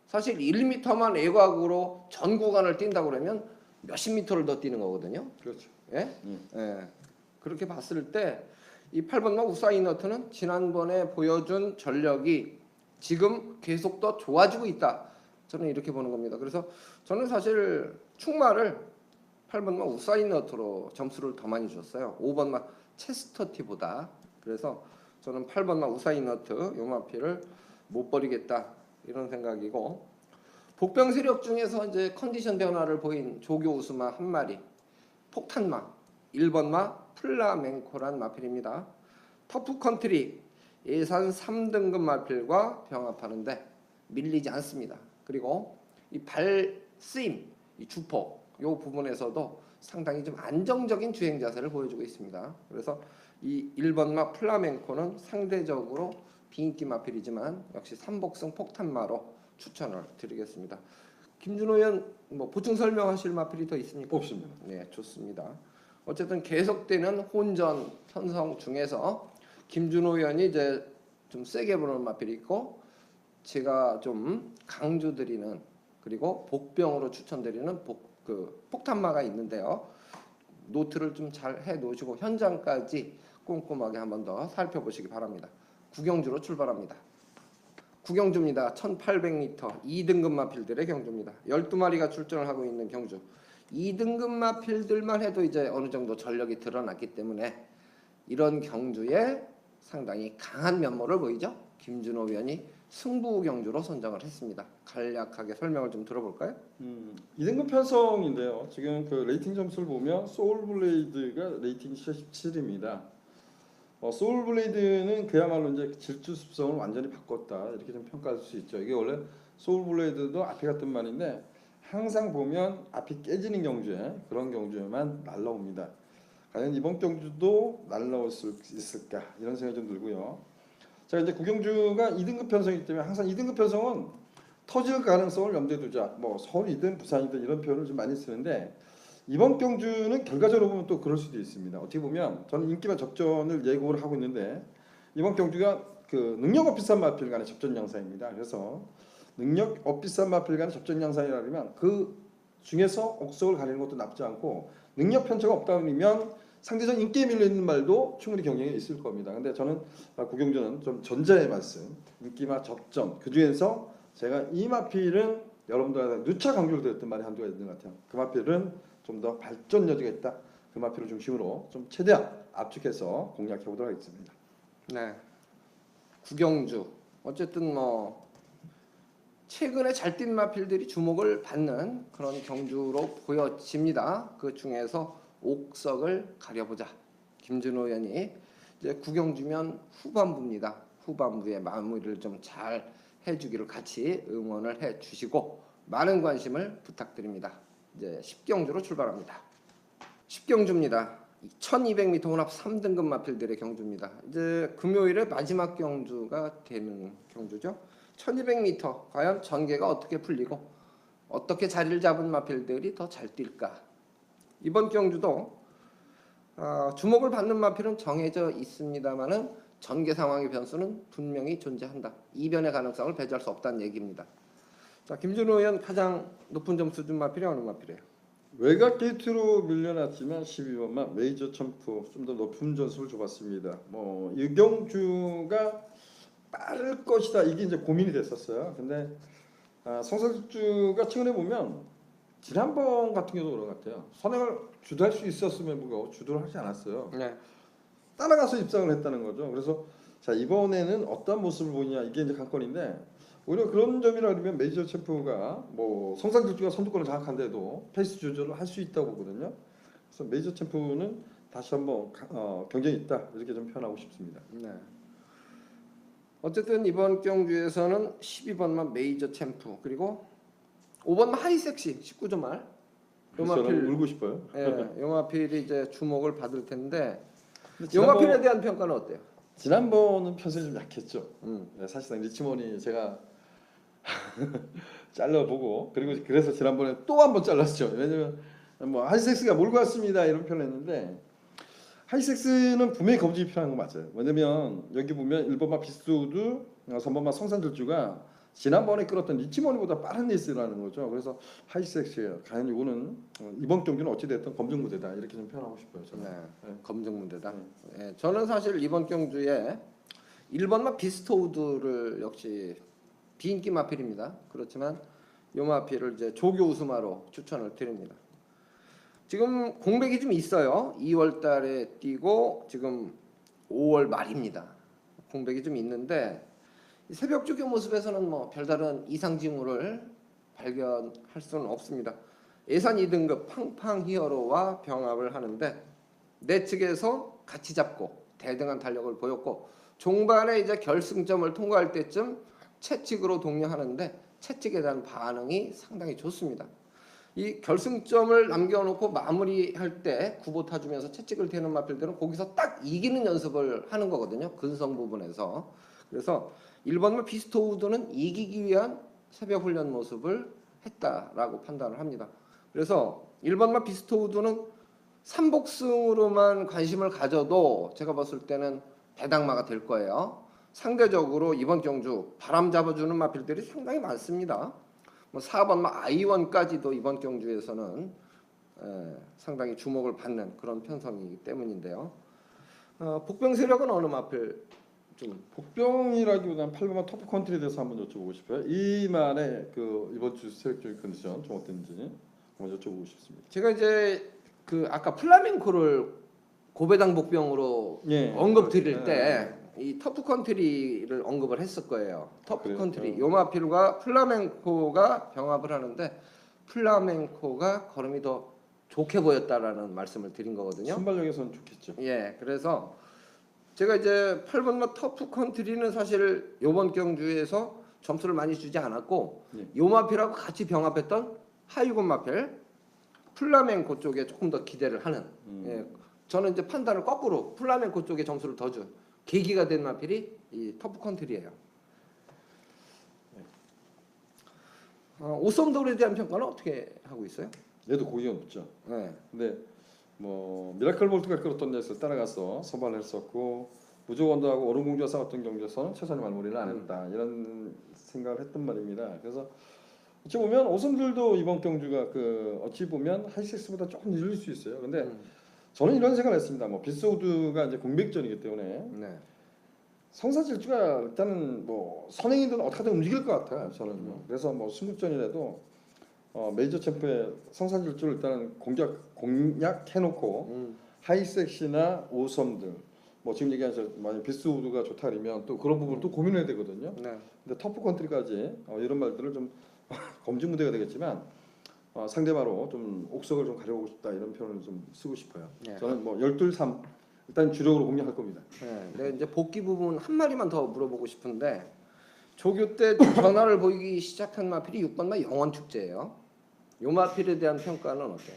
사실 1m만 외곽으로 전 구간을 뛴다고 그러면 몇십 미터를 더 뛰는 거거든요. 그렇죠. 예? 예. 그렇게 봤을 때 이 8번마 우사인 너트는 지난번에 보여준 전력이 지금 계속 더 좋아지고 있다. 저는 이렇게 보는 겁니다. 그래서 저는 사실 충마를 8번마 우사인 너트로 점수를 더 많이 줬어요. 5번마 체스터티보다. 그래서 저는 8번마 우사인 너트 요마피를 못 버리겠다. 이런 생각이고 복병 세력 중에서 이제 컨디션 변화를 보인 조교 우스마 한 마리, 폭탄마 1번마 플라멩코란 마필입니다. 터프 컨트리 예산 3등급 마필과 병합하는데 밀리지 않습니다. 그리고 이 발 쓰임, 이 주폭 요 부분에서도 상당히 좀 안정적인 주행 자세를 보여주고 있습니다. 그래서 이 1번마 플라멩코는 상대적으로 비인기 마필이지만 역시 삼복승 폭탄마로 추천을 드리겠습니다. 김준호 의원 뭐 보충 설명하실 마필이 더 있습니까? 없습니다. 네, 좋습니다. 어쨌든 계속되는 혼전 편성 중에서 김준호 의원이 이제 좀 세게 부르는 마필이 있고 제가 좀 강조드리는 그리고 복병으로 추천드리는 폭탄마가 있는데요. 노트를 좀 잘 해놓으시고 현장까지 꼼꼼하게 한 번 더 살펴보시기 바랍니다. 구경주로 출발합니다. 구경주입니다. 1800m 2등급 마필들의 경주입니다. 12마리가 출전을 하고 있는 경주. 2등급 마필들만 해도 이제 어느 정도 전력이 드러났기 때문에 이런 경주에 상당히 강한 면모를 보이죠. 김준호 위원이 승부 경주로 선정을 했습니다. 간략하게 설명을 좀 들어볼까요? 2등급 편성인데요. 지금 그 레이팅 점수를 보면 소울블레이드가 레이팅 17입니다. 소울블레이드는 그야말로 이제 질주 습성을 완전히 바꿨다 이렇게 좀 평가할 수 있죠. 이게 원래 소울블레이드도 앞에 갔던 말인데 항상 보면 앞이 깨지는 경주에 그런 경주에만 날라옵니다. 과연 이번 경주도 날라올 수 있을까 이런 생각이 좀 들고요. 자 이제 구경주가 2등급 편성이기 때문에 항상 2등급 편성은 터질 가능성을 염두에 두자. 뭐 서울이든 부산이든 이런 표현을 좀 많이 쓰는데 이번 경주는 결과적으로 보면 또 그럴 수도 있습니다. 어떻게 보면 저는 인기만 접전을 예고를 하고 있는데 이번 경주가 그 능력 어비싼 마필 간의 접전 양상입니다. 그래서 능력 어비싼 마필 간의 접전 양상이라면 그 중에서 옥석을 가리는 것도 나쁘지 않고 능력 편차가 없다 보면 상대적 인기에 밀려있는 말도 충분히 경쟁에 있을 겁니다. 근데 저는 구경주는 좀 전자의 말씀 인기와 접전 그 중에서 제가 이 마필은 여러분들한테 누차 강조를 드렸던 말이 한두가 있는 것 같아요. 그 마필은 좀 더 발전 여지가 있다. 그 마필을 중심으로 좀 최대한 압축해서 공략해 보도록 하겠습니다. 네. 구경주. 어쨌든 뭐 최근에 잘 뛴 마필들이 주목을 받는 그런 경주로 보여집니다. 그 중에서 옥석을 가려보자. 김준호 의원이 이제 구경주면 후반부입니다. 후반부에 마무리를 좀 잘 해주기를 같이 응원을 해주시고 많은 관심을 부탁드립니다. 이제 10경주로 출발합니다. 10경주입니다. 1200m 혼합 3등급 마필들의 경주입니다. 이제 금요일에 마지막 경주가 되는 경주죠. 1200m 과연 전개가 어떻게 풀리고 어떻게 자리를 잡은 마필들이 더 잘 뛸까. 이번 경주도 주목을 받는 마필은 정해져 있습니다만은 전개 상황의 변수는 분명히 존재한다. 이변의 가능성을 배제할 수 없다는 얘기입니다. 자, 김준호 의원 가장 높은 점수 준 마필이 어느 마필이에요? 외곽 게이트로 밀려났지만 12번만 메이저 첨프 좀 더 높은 점수를 줘봤습니다. 뭐 유경주가 빠를 것이다 이게 이제 고민이 됐었어요. 근데 성산주가 최근에 보면 지난번 같은 경우도 그런 것 같아요. 선행을 주도할 수 있었음에도 불구하고 주도를 하지 않았어요. 네. 따라가서 입상을 했다는 거죠. 그래서 자 이번에는 어떤 모습을 보이냐 이게 이제 관건인데 오히려 그런 점이라 그러면 메이저 챔프가 뭐 성산주가 선두권을 장악한데도 페이스 조절을 할 수 있다고 보거든요. 그래서 메이저 챔프는 다시 한번 경쟁이 있다 이렇게 좀 표현하고 싶습니다. 네. 어쨌든 이번 경주에서는 12번만 메이저 챔프 그리고 5번만 하이섹시 19점 말. 저는 울고 싶어요. 예, 요마필이 이제 주목을 받을 텐데 근데 요마필에 대한 평가는 어때요? 지난번은 편성이 좀 약했죠. 네, 사실상 리치몬이 제가 잘라보고 그리고 그래서 지난번에 또 한 번 잘랐죠. 왜냐면 뭐 하이섹스가 몰고 왔습니다 이런 표현을 했는데 하이섹스는 분명히 검증이 필요한 거 맞아요. 왜냐면 여기 보면 1번마 비스우드 3번마 성산들주가 지난번에 끌었던 리치몬이보다 빠른 레이스라는 거죠. 그래서 하이섹스예요. 과연 이거는 이번 경기는 어찌됐든 검증 무대다 이렇게 좀 표현하고 싶어요. 저는. 네, 검증 문제다. 예, 저는 사실 이번 경주에 1번마 비스토우드를 역시 비인기 마필입니다. 그렇지만 요 마필을 이제 조교 우승마로 추천을 드립니다. 지금 공백이 좀 있어요. 2월 달에 뛰고 지금 5월 말입니다. 공백이 좀 있는데 새벽 조교 모습에서는 뭐 별다른 이상 징후를 발견할 수는 없습니다. 예산 2등급 팡팡 히어로와 병합을 하는데 내측에서 같이 잡고 대등한 탄력을 보였고 종반에 이제 결승점을 통과할 때쯤 채찍으로 독려하는데 채찍에 대한 반응이 상당히 좋습니다. 이 결승점을 남겨놓고 마무리할 때 구보 타주면서 채찍을 대는 마필들은 거기서 딱 이기는 연습을 하는 거거든요. 근성 부분에서. 그래서 1번마 비스토우드는 이기기 위한 새벽 훈련 모습을 했다라고 판단을 합니다. 그래서 1번마 비스토우드는 삼복승으로만 관심을 가져도 제가 봤을 때는 배당마가 될 거예요. 상대적으로 이번 경주 바람 잡아주는 마필들이 상당히 많습니다. 뭐 4번 아이원까지도 이번 경주에서는 상당히 주목을 받는 그런 편성이기 때문인데요. 복병 세력은 어느 마필 좀 복병이라기보다는 8번만 터프 컨트리에 대해서 한번 여쭤보고 싶어요. 이만의 그 이번 주 세력적인 컨디션 좀 어땠는지 한번 여쭤보고 싶습니다. 제가 이제 그 아까 플라멩코를 고배당 복병으로 예. 언급 드릴 예. 때 이 터프 컨트리를 언급을 했을 거예요. 터프 그래요? 컨트리 요마필과 플라멩코가 병합을 하는데 플라멩코가 걸음이 더 좋게 보였다라는 말씀을 드린 거거든요. 순발력에서는 좋겠죠. 예, 그래서 제가 이제 8번마 터프 컨트리는 사실 요번 경주에서 점수를 많이 주지 않았고 예. 요마필하고 같이 병합했던 하이곤 마필 플라멩코 쪽에 조금 더 기대를 하는 예, 저는 이제 판단을 거꾸로 플라멩코 쪽에 점수를 더 준 계기가 된 마필이 이 터프 컨트리예요. 오썸돌에 대한 평가는 어떻게 하고 있어요? 얘도 고기가 높죠. 네. 근데 뭐 미라클 볼트가 끌었던 데서 따라가서 선발을 했었고 무조건도하고 얼음공주가 싸웠던 경기에서는 최선의 말무리를 안 했다 이런 생각을 했단 말입니다. 그래서 어찌 보면 오섬들도 이번 경주가 그 어찌 보면 하이섹스보다 조금 늦을 수 있어요. 근데 저는 이런 생각을 했습니다. 뭐 비스우드가 이제 공백전이기 때문에 네. 성사질주가 일단은 뭐 선행이든 어떻게든 움직일 것 같아요. 저는요. 그래서 뭐 승급전이라도 메이저 챔프의 성사질주를 일단은 공략해놓고 하이섹시나 오섬들 뭐 지금 얘기한 만약 비스우드가 좋다 그러면 또 그런 부분을 또 고민해야 되거든요. 네. 근데 터프 컨트리까지 이런 말들을 좀 검증 무대가 되겠지만 상대바로 좀 옥석을 좀 가져오고 싶다 이런 표현을 좀 쓰고 싶어요. 네. 저는 뭐 12-3 일단 주력으로 공략할 겁니다. 네. 네, 이제 복귀 부분 한 마리만 더 물어보고 싶은데 조교 때 변화를 보이기 시작한 마필이 6번마 영원축제예요. 요 마필에 대한 평가는 어때요?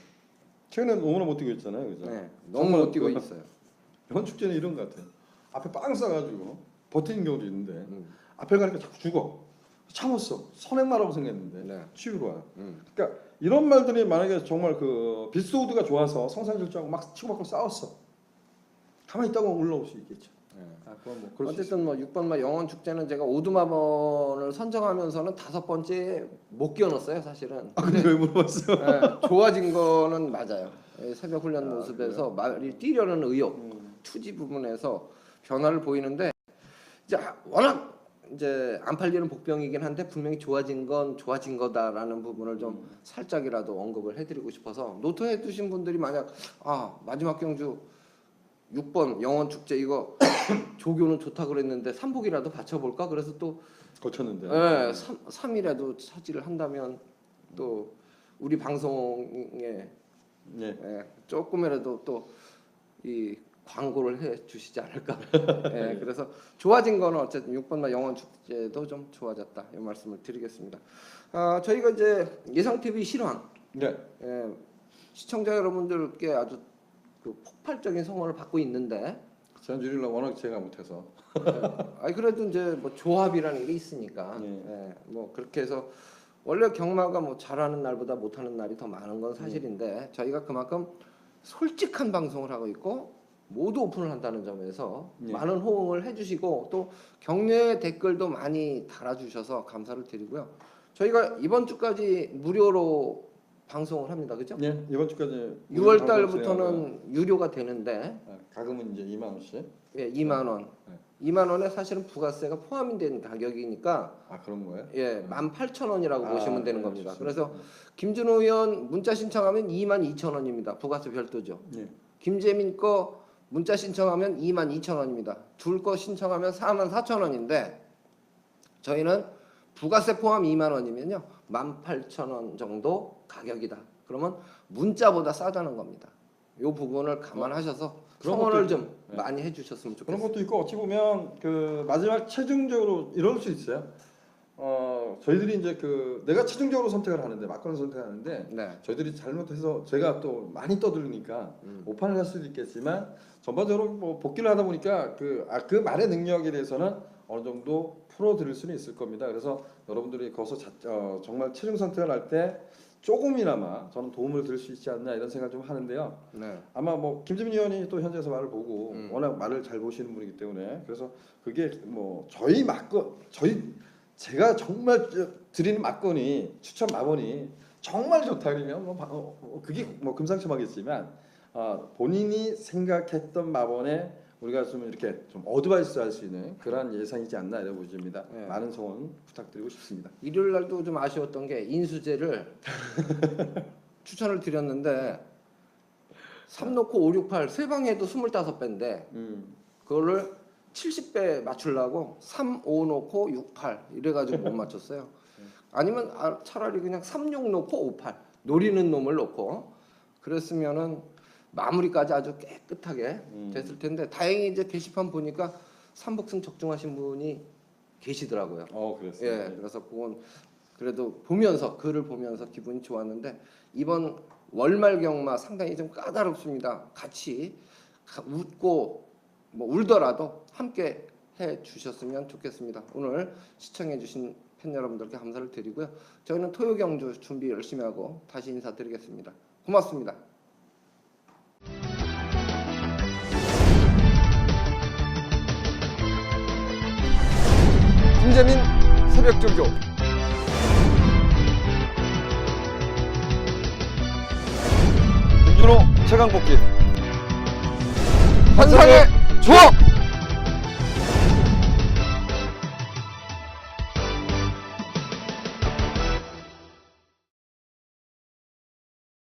최근에 너무나 못 뛰고 있잖아요, 그죠? 네, 너무 못 뛰고 있어요. 이번 축제는 이런 것 같아요. 앞에 빵 싸가지고 버티는 경우도 있는데 앞에 가니까 자꾸 죽어. 참았어. 선행마라고 생각했는데 네. 치유로 와요. 그러니까 이런 말들이 만약에 정말 그 비스우드가 좋아서 성산질주하고 막 치고받고 싸웠어. 가만히 있다가 올라올 수 있겠죠. 네. 그건 뭐 그럴 수 어쨌든 뭐 6번마 영원 축제는 제가 오두마번을 선정하면서는 5번째 못 끼워넣었어요, 사실은. 근데 왜 물어봤어요? 네, 좋아진 거는 맞아요. 새벽 훈련 모습에서 말이 뛰려는 의욕, 투지 부분에서 변화를 보이는데 이제 워낙 이제 안 팔리는 복병이긴 한데 분명히 좋아진 건 좋아진 거다라는 부분을 좀 살짝이라도 언급을 해드리고 싶어서 노트해 두신 분들이 만약 마지막 경주 6번 영원 축제 이거 조교는 좋다 그랬는데 3복이라도 받쳐볼까 그래서 또 거쳤는데. 3이라도 차지를 한다면 또 우리 방송에 예. 조금이라도 또 이 광고를 해 주시지 않을까. 그래서 좋아진 거는 어쨌든 6번마 영원 축제도 좀 좋아졌다 이 말씀을 드리겠습니다. 저희가 이제 예상 TV 실황 네. 시청자 여러분들께 아주 그 폭발적인 성원을 받고 있는데 지난 주일날 워낙 제가 못해서. 그래도 이제 뭐 조합이라는 게 있으니까 뭐 그렇게 해서 원래 경마가 뭐 잘하는 날보다 못하는 날이 더 많은 건 사실인데 저희가 그만큼 솔직한 방송을 하고 있고 모두 오픈을 한다는 점에서 많은 호응을 해주시고 또 격려의 댓글도 많이 달아주셔서 감사를 드리고요. 저희가 이번 주까지 무료로 방송을 합니다, 그죠? 네, 이번 주까지 6월 달부터는 유료가 되는데 가금은 이제 2만 원씩. 2만 원. 2만 원에 사실은 부가세가 포함이 된 가격이니까 그런 거예요? 18,000원이라고 보시면 되는 겁니다. 좋습니다. 그래서 김준호 의원 문자 신청하면 22,000원입니다. 부가세 별도죠. 김재민 거 문자 신청하면 22,000원입니다. 둘 거 신청하면 44,000원인데 저희는 부가세 포함 2만 원이면요 18,000원 정도 가격이다. 그러면 문자보다 싸다는 겁니다. 이 부분을 감안하셔서 성원을 좀 많이 해주셨으면 좋겠습니다. 그런 것도 있고 어찌 보면 그 마지막 최종적으로 이럴 수 있어요. 저희들이 이제 그 내가 최종적으로 선택을 하는데 막권을 선택하는데 저희들이 잘못해서 제가 또 많이 떠들으니까 오판을 할 수도 있겠지만 전반적으로 뭐 복귀를 하다 보니까 그 말의 능력에 대해서는 어느 정도 풀어드릴 수는 있을 겁니다. 그래서 여러분들이 거기서 정말 최종 선택을 할 때 조금이나마 저는 도움을 드릴 수 있지 않나 이런 생각 좀 하는데요. 네. 아마 뭐 김재민 의원이 또 현장에서 말을 보고 음. 워낙 말을 잘 보시는 분이기 때문에 그래서 그게 뭐 제가 정말 드리는 막건이 추천 마번이 정말 좋다 그러면 그게 뭐 금상첨화겠지만 본인이 생각했던 마번에 우리가 좀 이렇게 좀 어드바이스 할 수 있는 그런 예상이지 않나 이렇게 보여집니다. 네. 많은 소원 부탁드리고 싶습니다. 일요일 날도 좀 아쉬웠던 게 인수제를 추천을 드렸는데 3 놓고 5, 6, 8 세 방에도 25배인데 그거를 70배 맞추려고 3, 5 놓고 6, 8 이래가지고 못 맞췄어요. 아니면 차라리 그냥 3, 6 놓고 5, 8 노리는 놈을 놓고 그랬으면은 마무리까지 아주 깨끗하게 됐을 텐데 다행히 이제 게시판 보니까 삼복승 적중하신 분이 계시더라고요. 그랬어요. 예, 그래서 그건 그래도 보면서 글을 보면서 기분이 좋았는데 이번 월말 경마 상당히 좀 까다롭습니다. 같이 웃고 뭐 울더라도 함께 해 주셨으면 좋겠습니다. 오늘 시청해 주신 팬 여러분들께 감사를 드리고요. 저희는 토요 경주 준비 열심히 하고 다시 인사드리겠습니다. 고맙습니다. 김재민 새벽정조 김준호 최강복기 환상의 조합